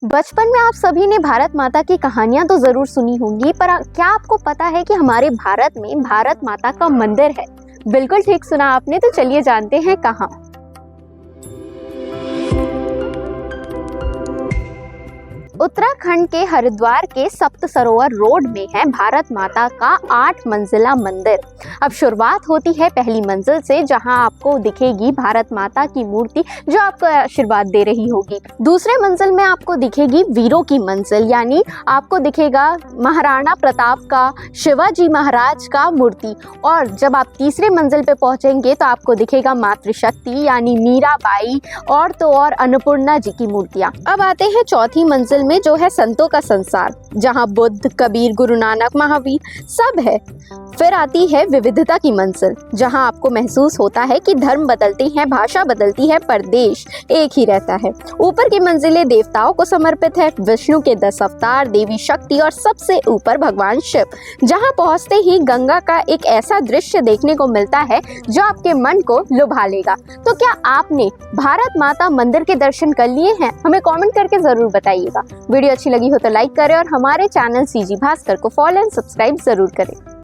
बचपन में आप सभी ने भारत माता की कहानियां तो जरूर सुनी होंगी, पर क्या आपको पता है कि हमारे भारत में भारत माता का मंदिर है? बिल्कुल ठीक सुना आपने। तो चलिए जानते हैं कहाँ। उत्तराखंड के हरिद्वार के सप्त सरोवर रोड में है भारत माता का 8 मंजिला मंदिर। अब शुरुआत होती है पहली मंजिल से, जहां आपको दिखेगी भारत माता की मूर्ति जो आपको आशीर्वाद दे रही होगी। दूसरे मंजिल में आपको दिखेगी वीरों की मंजिल, यानी आपको दिखेगा महाराणा प्रताप का, शिवाजी महाराज का मूर्ति। और जब आप तीसरे मंजिल पे पहुंचेंगे तो आपको दिखेगा मातृशक्ति यानी मीराबाई और तो और अन्नपूर्णा जी की मूर्तियां। अब आते हैं चौथी मंजिल में, जो है संतों का संसार, जहां बुद्ध, कबीर, गुरु नानक, महावीर सब है। फिर आती है विविधता की मंजिल, जहां आपको महसूस होता है कि धर्म बदलते हैं, भाषा बदलती है, पर देश एक ही रहता है। ऊपर की मंजिलें देवताओं को समर्पित है, विष्णु के 10 अवतार, देवी शक्ति और सबसे ऊपर भगवान शिव। जहां पहुंचते ही गंगा का एक ऐसा दृश्य देखने को मिलता है जो आपके मन को लुभा लेगा। तो क्या आपने भारत माता मंदिर के दर्शन कर लिए हैं? हमें कमेंट करके जरूर बताइएगा। वीडियो अच्छी लगी हो तो लाइक करें और हमारे चैनल सीजी भास्कर को फॉलो एंड सब्सक्राइब जरूर करें।